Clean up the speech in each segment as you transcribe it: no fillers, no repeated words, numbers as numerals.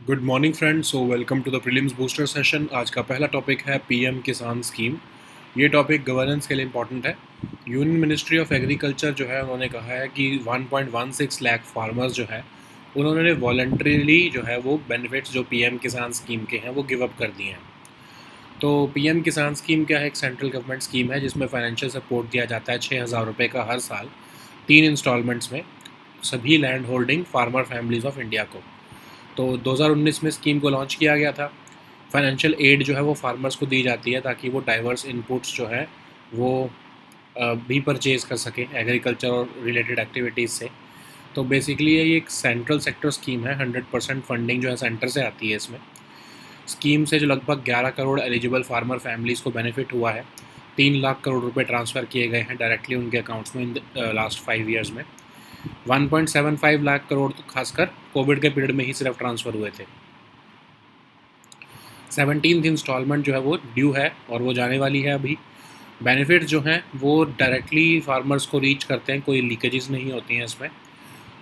Good morning friends. So welcome to the prelims booster session. आज का पहला topic है पीएम किसान स्कीम। ये टॉपिक गवर्नेंस के लिए इंपॉर्टेंट है। यूनियन मिनिस्ट्री ऑफ एग्रीकल्चर जो है उन्होंने कहा है कि 1.16 लाख फार्मर्स जो है उन्होंने वॉलंटरीली जो है वो बेनिफिट्स जो पीएम किसान स्कीम के हैं वो गिव अप कर दिए हैं। तो पीएम किसान स्कीम क्या है? एक सेंट्रल गवर्नमेंट स्कीम है जिसमें फाइनेंशियल सपोर्ट दिया जाता है 6,000 रुपये का हर साल 3 इंस्टॉलमेंट्स में सभी land holding farmer families of India को। तो 2019 में स्कीम को लॉन्च किया गया था। फाइनेंशियल एड जो है वो फार्मर्स को दी जाती है ताकि वो डाइवर्स इनपुट्स जो है वो भी परचेज़ कर सकें एग्रीकल्चर और रिलेटेड एक्टिविटीज़ से। तो बेसिकली ये एक सेंट्रल सेक्टर स्कीम है। 100% फंडिंग जो है सेंटर से आती है इसमें। स्कीम से जो लगभग 11 करोड़ एलिजिबल फार्मर फैमिलीज़ को बेनिफिट हुआ है। 3 लाख करोड़ रुपए ट्रांसफ़र किए गए हैं डायरेक्टली उनके अकाउंट्स में इन लास्ट 5 ईयर्स में। 1.75 लाख करोड़ तो खासकर कोविड के पीरियड में ही सिर्फ ट्रांसफ़र हुए थे। 17th इंस्टॉलमेंट जो है वो ड्यू है और वो जाने वाली है अभी। बेनिफिट जो हैं वो डायरेक्टली फार्मर्स को रीच करते हैं, कोई लीकेजेस नहीं होती हैं इसमें।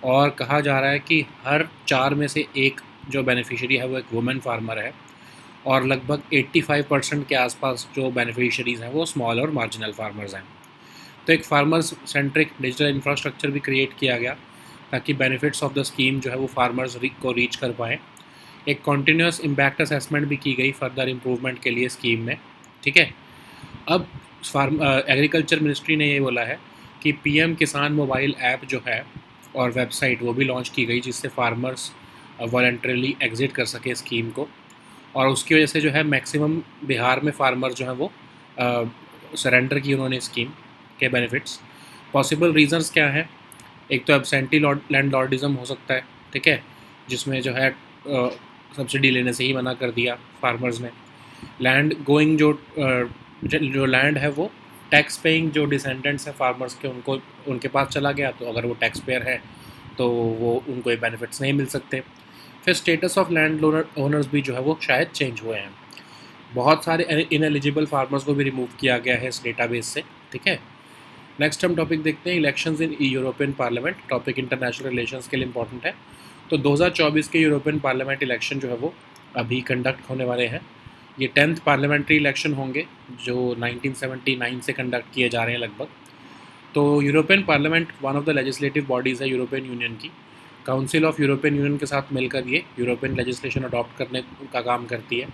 और कहा जा रहा है कि हर 4 में से एक जो बेनिफिशियरी है वो एक वुमेन फार्मर है और लगभग 85% के आसपास जो बेनिफिशियरीज़ हैं वो स्मॉल और मार्जिनल फार्मर्स हैं। तो एक फार्मर्स सेंट्रिक डिजिटल इंफ्रास्ट्रक्चर भी क्रिएट किया गया ताकि बेनिफिट्स ऑफ द स्कीम जो है वो फार्मर्स को रीच कर पाएँ। एक कॉन्टीन्यूस इम्पैक्ट असेसमेंट भी की गई फर्दर इम्प्रूवमेंट के लिए स्कीम में। ठीक है। अब एग्रीकल्चर मिनिस्ट्री ने ये बोला है कि पीएम किसान मोबाइल ऐप जो है और वेबसाइट वो भी लॉन्च की गई जिससे फार्मर्स वॉलंटरीली एग्जिट कर सके स्कीम को। और उसकी वजह से जो है मैक्सिमम बिहार में फार्मर जो है वो सरेंडर की उन्होंने स्कीम के बेनिफिट्स। पॉसिबल रीजंस क्या हैं? एक तो एब्सेंटी लैंड लॉर्डिज़म हो सकता है, ठीक है, जिसमें जो है सब्सिडी लेने से ही मना कर दिया फार्मर्स ने। लैंड गोइंग जो लैंड है वो टैक्स पेइंग जो डिसेंडेंट्स हैं फार्मर्स के उनको उनके पास चला गया, तो अगर वो टैक्स पेयर है तो वो उनको ये बेनिफिट्स नहीं मिल सकते। फिर स्टेटस ऑफ लैंड ओनर्स भी जो है वो शायद चेंज हुए हैं। बहुत सारे इनएलिजिबल फार्मर्स को भी रिमूव किया गया है इस डेटाबेस से। ठीक है। नेक्स्ट हम टॉपिक देखते हैं elections in European parliament. Topic international relations के लिए इंपॉर्टेंट है। तो 2024 के यूरोपियन पार्लियामेंट इलेक्शन जो है वो अभी कंडक्ट होने वाले हैं। ये 10th पार्लियामेंट्री इलेक्शन होंगे जो 1979 से कंडक्ट किए जा रहे हैं लगभग। तो European parliament one of the legislative bodies है यूरोपियन यूनियन की। काउंसिल ऑफ यूरोपियन यूनियन के साथ मिलकर ये यूरोपियन लेजिस्लेशन अडॉप्ट करने का काम करती है।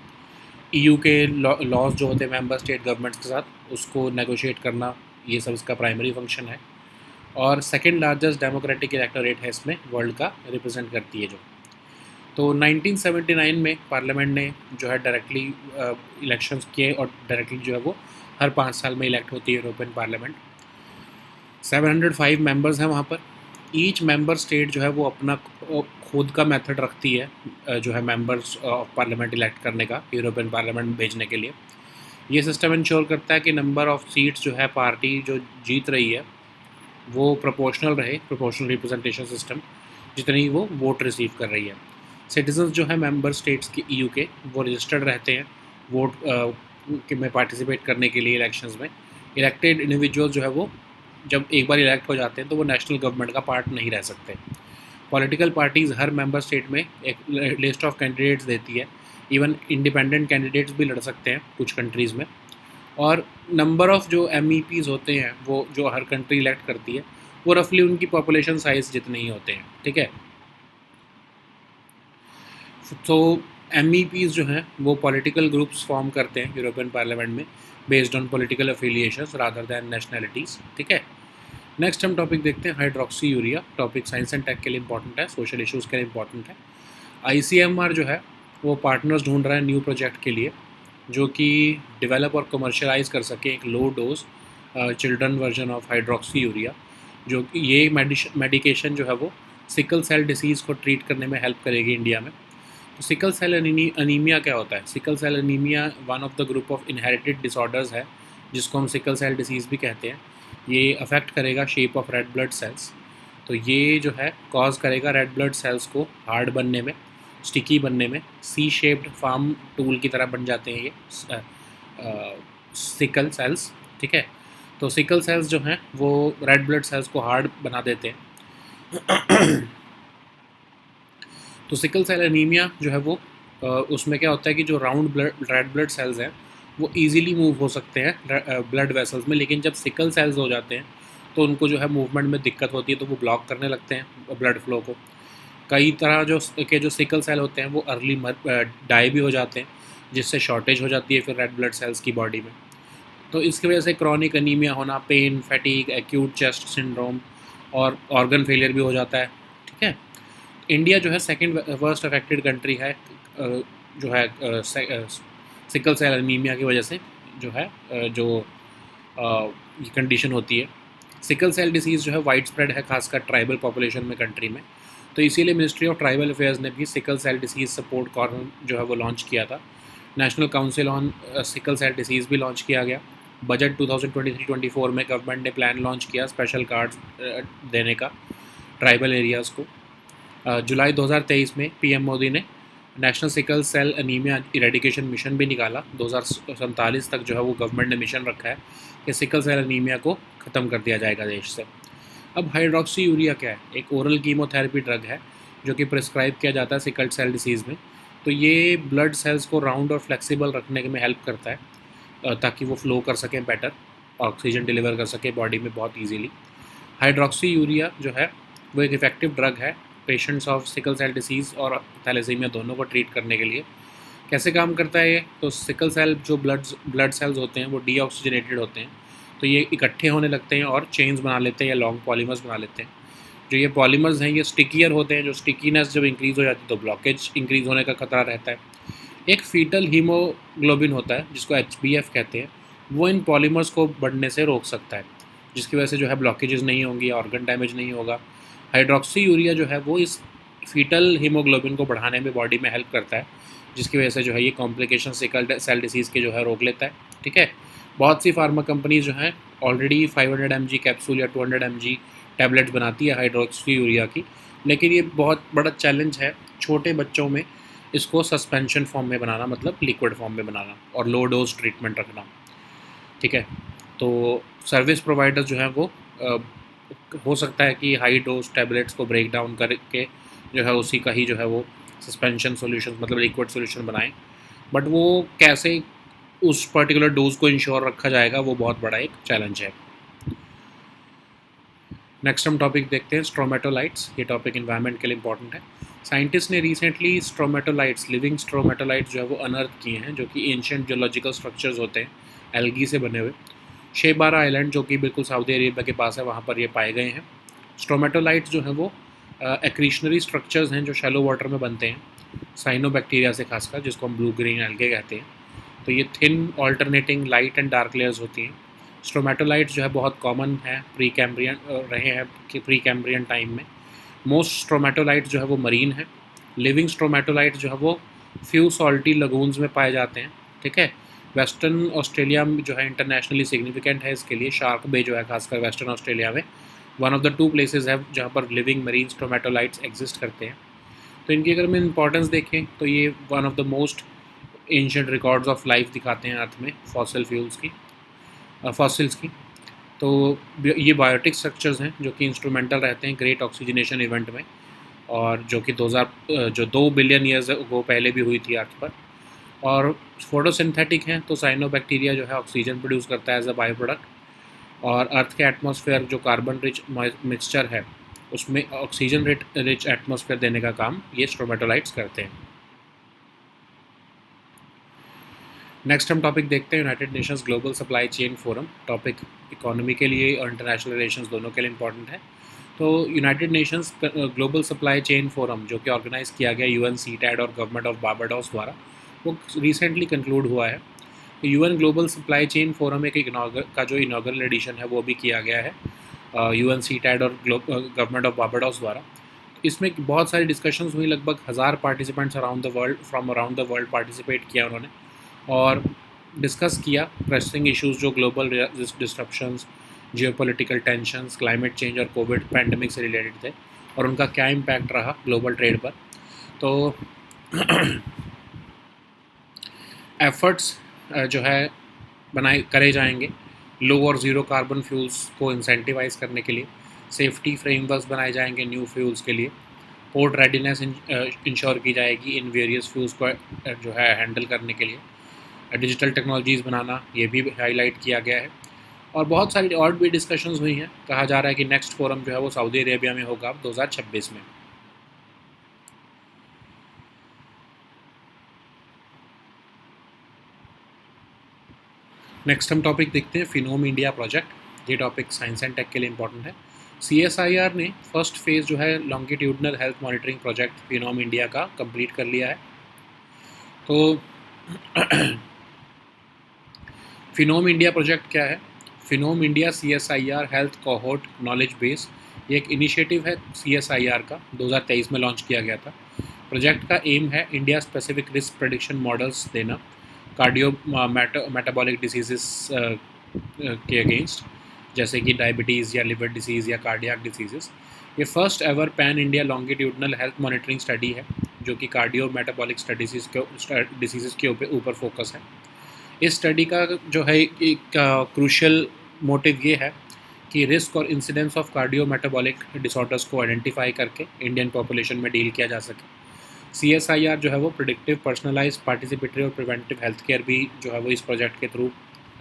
ईयू के लॉज जो होते हैं मेंबर स्टेट गवर्नमेंट्स के साथ उसको नेगोशिएट करना, ये सब इसका प्राइमरी फंक्शन है। और सेकंड लार्जेस्ट डेमोक्रेटिक इलेक्टोरेट है इसमें, वर्ल्ड का रिप्रेजेंट करती है जो। तो 1979 में पार्लियामेंट ने जो है डायरेक्टली इलेक्शंस किए और डायरेक्टली जो है वो हर 5 साल में इलेक्ट होती है यूरोपियन पार्लियामेंट। 705 मेंबर्स हैं वहाँ पर। ईच मेंबर स्टेट जो है वो अपना खुद का मेथड रखती है जो है मेंबर्स ऑफ पार्लियामेंट इलेक्ट करने का यूरोपियन पार्लियामेंट भेजने के लिए। ये सिस्टम इंश्योर करता है कि नंबर ऑफ सीट्स जो है पार्टी जो जीत रही है वो प्रोपोर्शनल रहे, प्रोपोर्शनल रिप्रेजेंटेशन सिस्टम, जितनी वो वोट रिसीव कर रही है। सिटीजन्स जो है मेंबर स्टेट्स के ईयू के वो रजिस्टर्ड रहते हैं वोट में पार्टिसिपेट करने के लिए इलेक्शंस में। इलेक्टेड इंडिविजुअल जो है वो जब एक बार इलेक्ट हो जाते हैं तो वो नेशनल गवर्नमेंट का पार्ट नहीं रह सकते। पॉलिटिकल पार्टीज़ हर मेंबर स्टेट में एक लिस्ट ऑफ कैंडिडेट्स देती है। इवन इंडिपेंडेंट कैंडिडेट्स भी लड़ सकते हैं कुछ कंट्रीज़ में। और नंबर ऑफ़ जो MEPs होते हैं वो जो हर कंट्री इलेक्ट करती है वो रफली उनकी पॉपुलेशन साइज़ जितने ही होते हैं। ठीक है। तो MEPs जो हैं वो पॉलिटिकल ग्रुप्स फॉर्म करते हैं यूरोपियन पार्लियामेंट में based on political affiliations rather than nationalities. ठीक है। नेक्स्ट हम टॉपिक देखते हैं hydroxyurea. Topic science and tech के लिए इंपॉर्टेंट है, सोशल इश्यूज़ के लिए इंपॉर्टेंट है। ICMR जो है वो पार्टनर्स ढूंढ रहा है न्यू प्रोजेक्ट के लिए जो कि डेवलप और कमर्शलाइज कर सके एक low dose children version of hydroxy urea, जो कि ये मेडिकेशन जो है वो सिकल सेल डिसीज़ को ट्रीट करने में हेल्प करेगी इंडिया में। तो सिकल सेल अनीमिया क्या होता है? Sickle cell anaemia one of the group of inherited disorders है जिसको हम सिकल सेल डिसीज़ भी कहते हैं। ये अफेक्ट करेगा shape of red blood sales. तो ये जो है कॉज करेगा रेड ब्लड सेल्स को हार्ड बनने में, स्टिकी बनने में, सी शेप्ड फार्म टूल की तरह बन जाते हैं ये सिकल सेल्स। ठीक है। तो सिकल सेल्स जो हैं वो रेड ब्लड सेल्स को हार्ड बना देते हैं। तो सिकल सेल एनीमिया जो है वो उसमें क्या होता है कि जो राउंड रेड ब्लड सेल्स हैं वो ईजिली मूव हो सकते हैं ब्लड वेसल्स में, लेकिन जब सिकल सेल्स हो जाते हैं तो उनको जो है मूवमेंट में दिक्कत होती है, तो वो ब्लॉक करने लगते हैं ब्लड फ्लो को। कई तरह जो सिकल सेल होते हैं वो अर्ली डाई भी हो जाते हैं, जिससे शॉर्टेज हो जाती है फिर रेड ब्लड सेल्स की बॉडी में। तो इसकी वजह से क्रॉनिक अनीमिया होना, pain, fatigue, acute chest syndrome और ऑर्गन फेलियर भी हो जाता है। ठीक है। इंडिया जो है सेकंड वर्स्ट अफेक्टेड कंट्री है जो है सिकल सेल एनीमिया की वजह से जो है जो ये कंडीशन होती है। सिकल सेल डिसीज़ जो है वाइड स्प्रेड है, खासकर ट्राइबल पॉपुलेशन में कंट्री में। तो इसीलिए मिनिस्ट्री ऑफ ट्राइबल अफेयर्स ने भी sickle cell disease support corner जो है वो लॉन्च किया था। National council on sickle cell disease भी लॉन्च किया गया। बजट 2023-24 में गवर्नमेंट ने प्लान लॉन्च किया स्पेशल कार्ड्स देने का ट्राइबल एरियाज़ को। जुलाई 2023 में पीएम मोदी ने national sickle cell anaemia eradication mission भी निकाला। 2047 तक जो है वो गवर्नमेंट ने मिशन रखा है कि सिकल सेल एनीमिया को ख़त्म कर दिया जाएगा देश से। अब हाइड्रोक्सी यूरिया क्या है? एक ओरल कीमोथेरेपी ड्रग है जो कि प्रिस्क्राइब किया जाता है सिकल सेल डिसीज़ में। तो ये ब्लड सेल्स को राउंड और फ्लेक्सिबल रखने में हेल्प करता है ताकि वो फ्लो कर सकें बेटर, ऑक्सीजन डिलीवर कर सके बॉडी में बहुत ईजीली। हाइड्रोक्सी यूरिया जो है वो एक इफेक्टिव ड्रग है patients of sickle cell disease और थैलेसीमिया दोनों को ट्रीट करने के लिए। कैसे काम करता है ये? तो सिकल सेल जो ब्लड सेल्स होते हैं वो डीऑक्सीजनेटेड होते हैं, तो ये इकट्ठे होने लगते हैं और चेन्स बना लेते हैं या लॉन्ग पॉलीमर्स बना लेते हैं। जो ये पॉलीमर्स हैं ये स्टिकियर होते हैं, जो स्टिकीनेस जब इंक्रीज़ हो जाती है तो ब्लॉकेज इंक्रीज़ होने का खतरा रहता है। एक फीटल हीमोग्लोबिन होता है जिसको HbF कहते हैं, वो इन पॉलीमर्स को बढ़ने से रोक सकता है, जिसकी वजह से जो है ब्लॉकेजेस नहीं होंगी, ऑर्गन डैमेज नहीं होगा। हाइड्रोक्सी यूरिया जो है वो इस फीटल हीमोग्लोबिन को बढ़ाने में बॉडी में हेल्प करता है, जिसकी वजह से जो है ये कॉम्प्लिकेशन सिकल सेल डिसीज़ के जो है रोक लेता है। ठीक है। बहुत सी फार्मा कंपनीज जो हैं ऑलरेडी 500 mg कैप्सूल या 200 mg टैबलेट्स बनाती है हाइड्रोक्सी यूरिया की, लेकिन ये बहुत बड़ा चैलेंज है छोटे बच्चों में इसको सस्पेंशन फॉर्म में बनाना, मतलब लिक्विड फॉर्म में बनाना और लो डोज ट्रीटमेंट रखना। ठीक है। तो सर्विस प्रोवाइडर्स जो हैं वो हो सकता है कि हाई डोज टैबलेट्स को ब्रेक डाउन करके जो है उसी का ही जो है वो सस्पेंशन सॉल्यूशन मतलब लिक्विड सॉल्यूशन बनाएं, बट वो कैसे उस पर्टिकुलर डोज को इंश्योर रखा जाएगा वो बहुत बड़ा एक चैलेंज है। नेक्स्ट हम टॉपिक देखते हैं स्ट्रोमेटोलाइट्स। ये टॉपिक इन्वायरमेंट के लिए इंपॉर्टेंट है। साइंटिस्ट ने रिसेंटली स्ट्रोमेटोलाइट्स, लिविंग स्ट्रोमेटोलाइट्स जो है वो अनर्थ किए हैं, जो कि एंशिएंट जियोलॉजिकल स्ट्रक्चर्स होते हैं एल्गी से बने हुए। शेबारा आइलैंड जो कि बिल्कुल सऊदी अरेबिया के पास है, वहाँ पर ये पाए गए हैं। स्ट्रोमेटोलाइट्स जो हैं वो एक्रीशनरी स्ट्रक्चर्स हैं जो शैलो वाटर में बनते हैं, साइनोबैक्टीरिया से खासकर, जिसको हम ब्लू ग्रीन एल्गे कहते हैं। तो ये thin alternating light and dark layers होती हैं। स्ट्रोमेटोलाइट्स जो है बहुत कॉमन है प्री कैम्ब्रियन रहे हैं कि प्री कैम्ब्रियन टाइम में। मोस्ट स्ट्रोमेटोलाइट्स जो है वो मरीन है। लिविंग स्ट्रोमेटोलाइट्स जो है वो फ्यू सॉल्टी लगून्स में पाए जाते हैं। ठीक है। वेस्टर्न ऑस्ट्रेलिया में जो है इंटरनेशनली सिग्निफिकेंट है इसके लिए। शार्क बे जो है खासकर वेस्टर्न ऑस्ट्रेलिया में वन ऑफ द 2 प्लेसेस है जहाँ पर लिविंग मरीन स्ट्रोमेटोलाइट्स एग्जिस्ट करते हैं। तो इनकी अगर हम इंपॉर्टेंस देखें तो ये one of the most ancient records of life दिखाते हैं अर्थ में फॉसिल्स की। तो ये बायोटिक स्ट्रक्चर्स हैं जो कि इंस्ट्रूमेंटल रहते हैं ग्रेट ऑक्सीजनेशन इवेंट में, और जो कि 2 बिलियन ईयर्स अगो पहले भी हुई थी अर्थ पर। और फोटोसिंथेटिक हैं, तो साइनोबैक्टीरिया जो है ऑक्सीजन प्रोड्यूस करता है एज अ बाई प्रोडक्ट, और अर्थ के एटमॉस्फेयर जो कार्बन रिच मिक्सचर है उसमें ऑक्सीजन रिच एटमॉस्फेयर देने का काम ये स्ट्रोमेटोलाइट्स करते हैं। नेक्स्ट हम टॉपिक देखते हैं United Nations global supply chain forum. Topic economy के लिए और इंटरनेशनल रिलेशंस दोनों के लिए इंपॉर्टेंट है। तो United Nations global supply chain forum जो कि ऑर्गेनाइज़ किया गया UN CTAD और गवर्नमेंट ऑफ बारबाडोस द्वारा, वो रिसेंटली कंक्लूड हुआ है। UN global supply chain forum एक का जो इनॉग्रल एडिशन है वो भी किया गया है UN CTAD और गवर्नमेंट ऑफ बारबाडोस द्वारा। इसमें बहुत सारी डिस्कशंस हुई, लगभग 1000 participants from around the world participate किया उन्होंने और डिस्कस किया प्रेसिंग इश्यूज जो global disruptions, geopolitical tensions, climate change और कोविड पैंडमिक से रिलेटेड थे और उनका क्या इम्पैक्ट रहा ग्लोबल ट्रेड पर। तो एफर्ट्स जो है करे जाएंगे लो और ज़ीरो कार्बन फ्यूल्स को इंसेंटिवाइज करने के लिए। सेफ्टी फ्रेमवर्क्स बनाए जाएंगे न्यू फ्यूल्स के लिए। पोर्ट रेडीनेस इंश्योर की जाएगी इन वेरियस फ्यूज़ को जो है हैंडल करने के लिए। डिजिटल टेक्नोलॉजीज़ बनाना, ये भी हाईलाइट किया गया है। और बहुत सारी और भी डिस्कशंस हुई हैं। कहा जा रहा है कि नेक्स्ट फोरम जो है वो सऊदी अरेबिया में होगा 2026 में। नेक्स्ट हम टॉपिक देखते हैं फिनोम इंडिया प्रोजेक्ट। ये टॉपिक साइंस एंड टेक के लिए इंपॉर्टेंट है। CSIR ने फर्स्ट फेज़ जो है longitudinal health monitoring project Phenome India का कंप्लीट कर लिया है। तो फिनोम इंडिया प्रोजेक्ट क्या है? Phenome India CSIR health cohort knowledge base, ये एक इनिशिएटिव है CSIR का, 2023 में लॉन्च किया गया था। प्रोजेक्ट का एम है India specific risk prediction models देना कार्डियो मेटाबॉलिक डिसीज़ के अगेंस्ट, जैसे कि डायबिटीज़ या लिवर डिसीज़ या कार्डियक डिसीज़। ये first ever pan India longitudinal health monitoring study है जो कि कार्डियो मेटाबॉलिक डिसीज़ के ऊपर फोकस है। इस स्टडी का जो है एक क्रूशियल मोटिव ये है कि रिस्क और incidence of cardio metabolic disorders को आइडेंटिफाई करके इंडियन पॉपुलेशन में डील किया जा सके। CSIR जो है वो प्रिडिक्टिव, पर्सनलाइज, पार्टिसिपेटरी और प्रिवेंटिव हेल्थ केयर भी जो है वो इस प्रोजेक्ट के थ्रू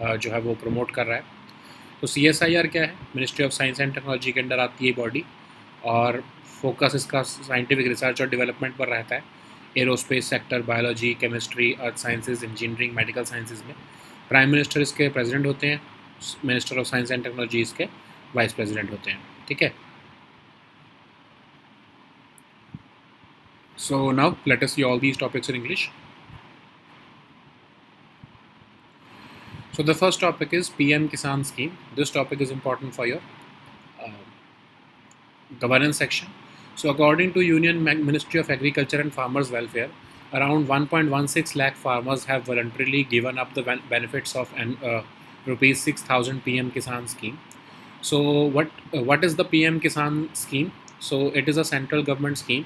जो है वो प्रमोट कर रहा है। तो CSIR क्या है? Ministry of science and technology के अंडर आती है बॉडी, और फोकस इसका साइंटिफिक रिसर्च और डेवलपमेंट पर रहता है। एरोस्पेस सेक्टर, बायोलॉजी, केमिस्ट्री, अर्थ साइंसेज, इंजीनियरिंग, मेडिकल साइंसेज में। प्राइम मिनिस्टर इसके प्रेसिडेंट होते हैं, minister of science and technology इसके वाइस प्रेसिडेंट होते हैं। ठीक है। So now let us see all these topics in English. So the first topic is PM Kisan scheme. This topic is important for your uh, governance section. So according to Union Ministry of Agriculture and Farmers Welfare, around 1.16 lakh farmers have voluntarily given up the benefits of an rupees 6,000 PM Kisan scheme. So what is the PM Kisan scheme? So it is a central government scheme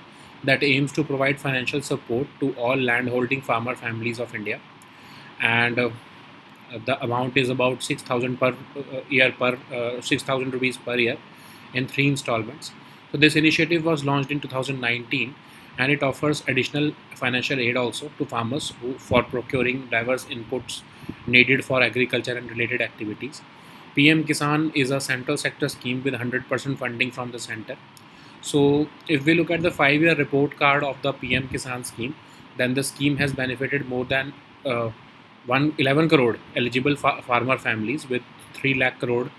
that aims to provide financial support to all landholding farmer families of India, and the amount is about 6,000 per year per 6,000 rupees per year in 3 installments. So this initiative was launched in 2019, and it offers additional financial aid also to farmers for procuring diverse inputs needed for agriculture and related activities. PM Kisan is a central sector scheme with 100% funding from the center. So if we look at the 5-year report card of the PM Kisan scheme, then the scheme has benefited more than 11 crore eligible farmer families, with 3 lakh crore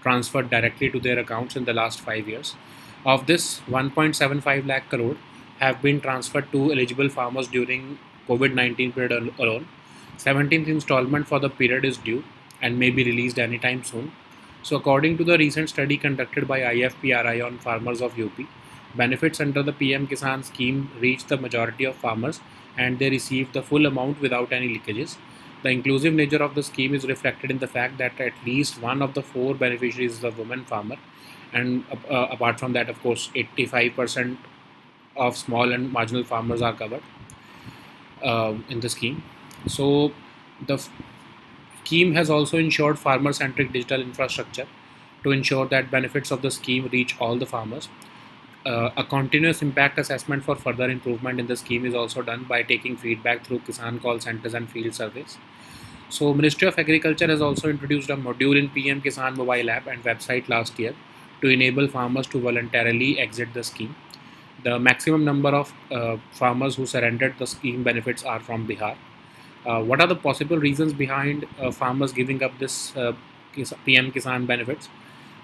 transferred directly to their accounts in the last 5 years. Of this, 1.75 lakh crore have been transferred to eligible farmers during COVID-19 period alone. 17th installment for the period is due and may be released anytime soon. So according to the recent study conducted by IFPRI on farmers of UP, benefits under the PM Kisan scheme reach the majority of farmers and they receive the full amount without any leakages. The inclusive nature of the scheme is reflected in the fact that at least one of the 4 beneficiaries is a woman farmer, and apart from that, of course, 85% of small and marginal farmers are covered in the scheme. So the scheme has also ensured farmer-centric digital infrastructure to ensure that benefits of the scheme reach all the farmers. A continuous impact assessment for further improvement in the scheme is also done by taking feedback through Kisan call centers and field surveys. So Ministry of Agriculture has also introduced a module in PM Kisan mobile app and website last year to enable farmers to voluntarily exit the scheme. The maximum number of farmers who surrendered the scheme benefits are from Bihar. What are the possible reasons behind farmers giving up this PM Kisan benefits?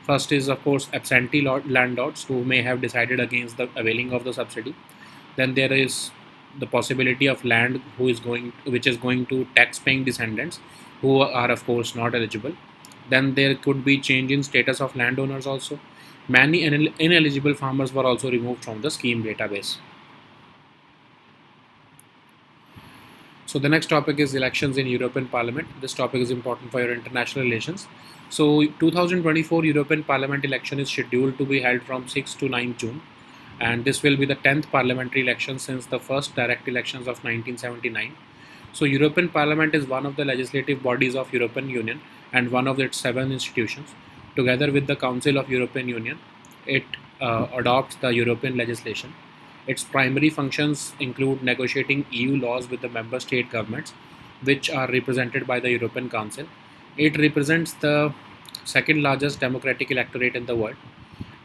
First is, of course, absentee landlords who may have decided against the availing of the subsidy. Then there is the possibility of land which is going to tax-paying descendants who are, of course, not eligible. Then there could be change in status of landowners also. Many ineligible farmers were also removed from the scheme database. So the next topic is elections in European Parliament. This topic is important for your international relations. So 2024 European Parliament election is scheduled to be held from 6 to 9 June, and this will be the 10th parliamentary election since the first direct elections of 1979. So European Parliament is one of the legislative bodies of European Union and one of its 7 institutions. Together with the Council of European Union, it adopts the European legislation. Its primary functions include negotiating EU laws with the member state governments, which are represented by the European Council. It represents the second largest democratic electorate in the world,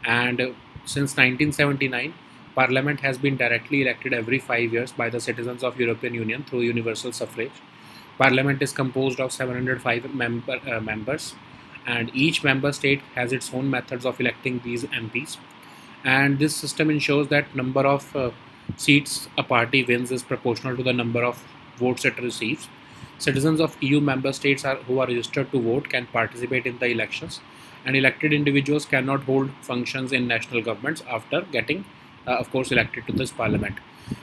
and since 1979, Parliament has been directly elected every 5 years by the citizens of European Union through universal suffrage. Parliament is composed of 705 members, and each member state has its own methods of electing these MPs. And this system ensures that number of seats a party wins is proportional to the number of votes it receives. Citizens of EU member states who are registered to vote can participate in the elections, and elected individuals cannot hold functions in national governments after getting, of course, elected to this parliament.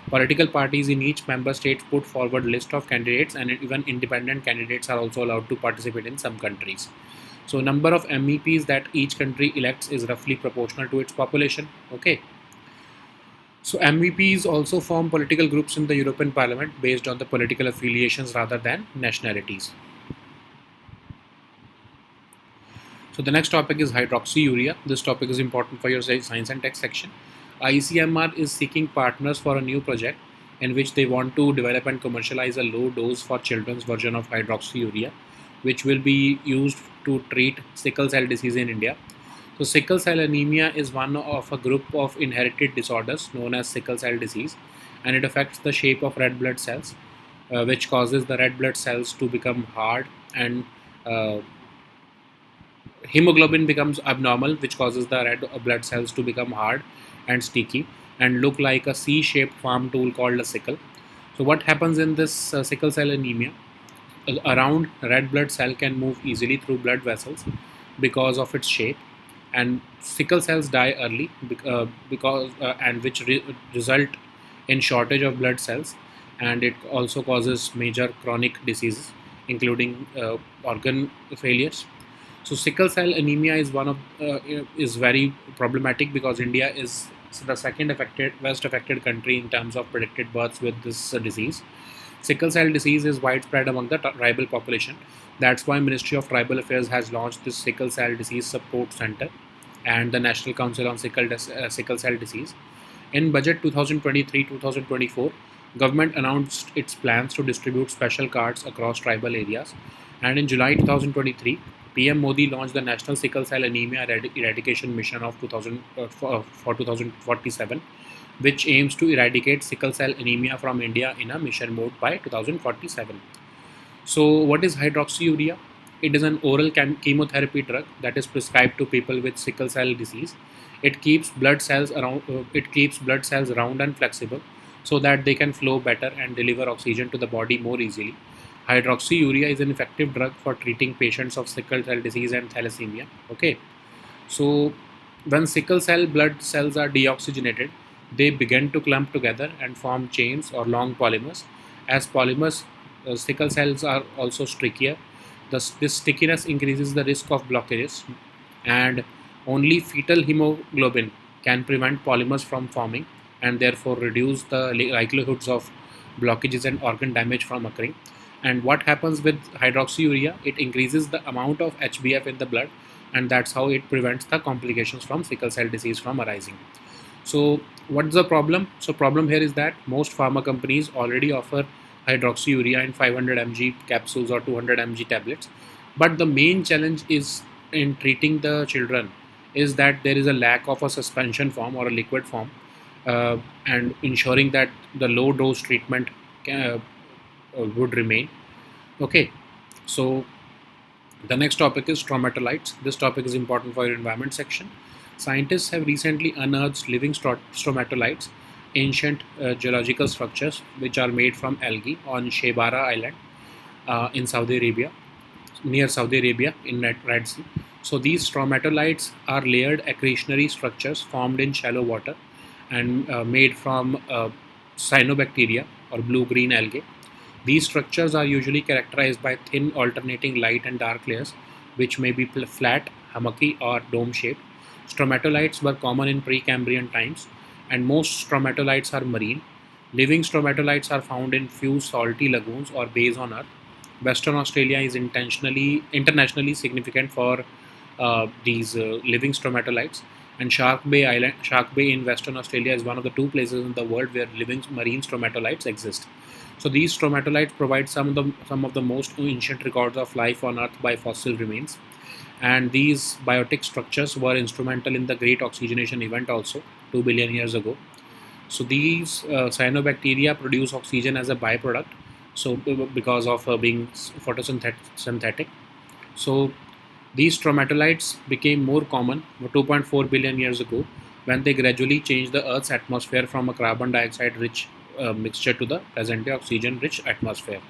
Political parties in each member state put forward list of candidates, and even independent candidates are also allowed to participate in some countries. So number of MEPs that each country elects is roughly proportional to its population. Okay. So MEPs also form political groups in the European Parliament based on the political affiliations rather than nationalities. So the next topic is hydroxyurea. This topic is important for your science and tech section. ICMR is seeking partners for a new project in which they want to develop and commercialize a low dose for children's version of hydroxyurea, which will be used to treat sickle cell disease in India. So sickle cell anemia is one of a group of inherited disorders known as sickle cell disease, and it affects the shape of red blood cells, which causes the red blood cells to become hard, and hemoglobin becomes abnormal, which causes the red blood cells to become hard and sticky and look like a C-shaped farm tool called a sickle. So what happens in this sickle cell anemia? Around red blood cell can move easily through blood vessels because of its shape, and sickle cells die early because and which result in shortage of blood cells, and it also causes major chronic diseases including organ failures. So sickle cell anemia is one of is very problematic because India is the second worst affected country in terms of predicted births with this disease. Sickle cell disease is widespread among the tribal population. That's why Ministry of Tribal Affairs has launched this Sickle Cell Disease Support Center and the National Council on Sickle Cell Disease. In Budget 2023-2024, government announced its plans to distribute special cards across tribal areas. And in July 2023, PM Modi launched the National Sickle Cell Anemia Eradication Mission of 2047, which aims to eradicate sickle cell anemia from India in a mission mode by 2047. So, what is hydroxyurea? It is an oral chemotherapy drug that is prescribed to people with sickle cell disease. It keeps blood cells round and flexible, so that they can flow better and deliver oxygen to the body more easily. Hydroxyurea is an effective drug for treating patients of sickle cell disease and thalassemia. Okay, so when sickle cell blood cells are deoxygenated, they begin to clump together and form chains or long polymers. As polymers, sickle cells are also stickier. This stickiness increases the risk of blockages, and only fetal hemoglobin can prevent polymers from forming and therefore reduce the likelihoods of blockages and organ damage from occurring. And what happens with hydroxyurea? It increases the amount of HbF in the blood, and that's how it prevents the complications from sickle cell disease from arising. So what's the problem? So problem here is that most pharma companies already offer hydroxyurea in 500 mg capsules or 200 mg tablets, but the main challenge is in treating the children is that there is a lack of a suspension form or a liquid form, and ensuring that the low dose treatment would remain. Okay, so the next topic is stromatolites. This topic is important for your environment section. Scientists have recently unearthed living stromatolites, ancient geological structures which are made from algae on Shebara Island in Saudi Arabia, near Saudi Arabia in Red Sea. So these stromatolites are layered accretionary structures formed in shallow water and made from cyanobacteria or blue-green algae. These structures are usually characterized by thin alternating light and dark layers, which may be flat, hummocky, or dome-shaped. Stromatolites were common in Precambrian times, and most stromatolites are marine. Living stromatolites are found in few salty lagoons or bays on Earth. Western Australia is internationally significant for these living stromatolites. And Shark Bay in Western Australia is one of the two places in the world where living marine stromatolites exist. So these stromatolites provide some of the most ancient records of life on Earth by fossil remains. And these biotic structures were instrumental in the Great Oxygenation event also 2 billion years ago. So these cyanobacteria produce oxygen as a byproduct. So because of being photosynthetic. So these stromatolites became more common 2.4 billion years ago when they gradually changed the Earth's atmosphere from a carbon dioxide rich mixture to the present day oxygen rich atmosphere.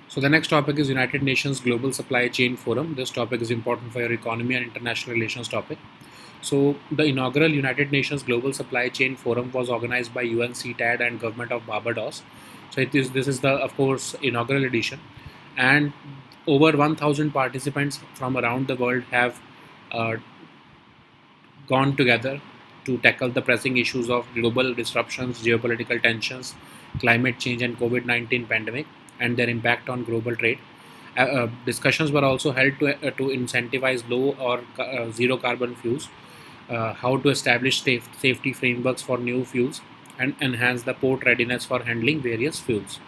So the next topic is United Nations Global Supply Chain Forum. This topic is important for your economy and international relations topic. So the inaugural United Nations Global Supply Chain Forum was organized by UNCTAD and Government of Barbados. So this is the of course inaugural edition, and over 1,000 participants from around the world have uh, gone together to tackle the pressing issues of global disruptions, geopolitical tensions, climate change, and COVID-19 pandemic, and their impact on global trade. Discussions were also held to incentivize low or zero carbon fuels, how to establish safety frameworks for new fuels, and enhance the port readiness for handling various fuels.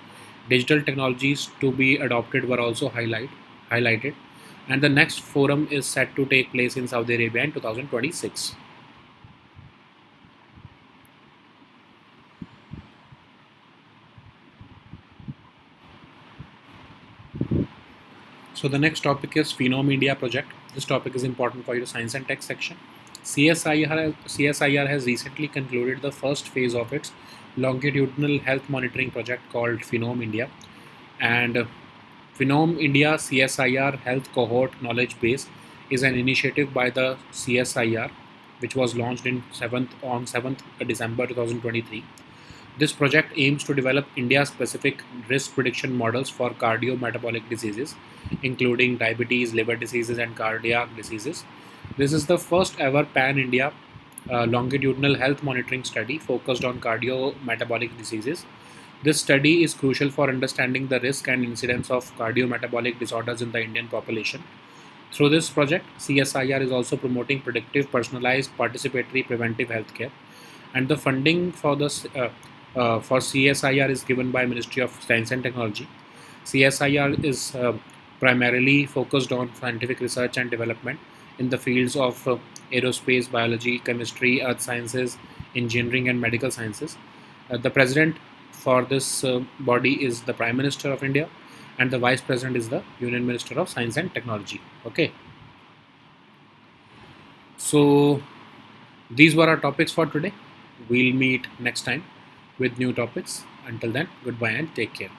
Digital technologies to be adopted were also highlighted, and the next forum is set to take place in Saudi Arabia in 2026. So the next topic is Phenom India project. This topic is important for your science and tech section. CSIR has recently concluded the first phase of its longitudinal health monitoring project called Phenom India. And Phenom India CSIR Health Cohort Knowledge Base is an initiative by the CSIR which was launched on 7th December 2023. This project aims to develop India-specific risk prediction models for cardiometabolic diseases, including diabetes, liver diseases, and cardiac diseases. This is the first ever pan-India longitudinal health monitoring study focused on cardiometabolic diseases. This study is crucial for understanding the risk and incidence of cardiometabolic disorders in the Indian population. Through this project, CSIR is also promoting predictive, personalized, participatory preventive healthcare, and the funding for CSIR is given by Ministry of Science and Technology. CSIR is primarily focused on scientific research and development in the fields of aerospace, biology, chemistry, earth sciences, engineering, and medical sciences. The president for this body is the Prime Minister of India, and the Vice President is the Union Minister of Science and Technology. Okay, so these were our topics for today. We'll meet next time with new topics. Until then, goodbye and take care.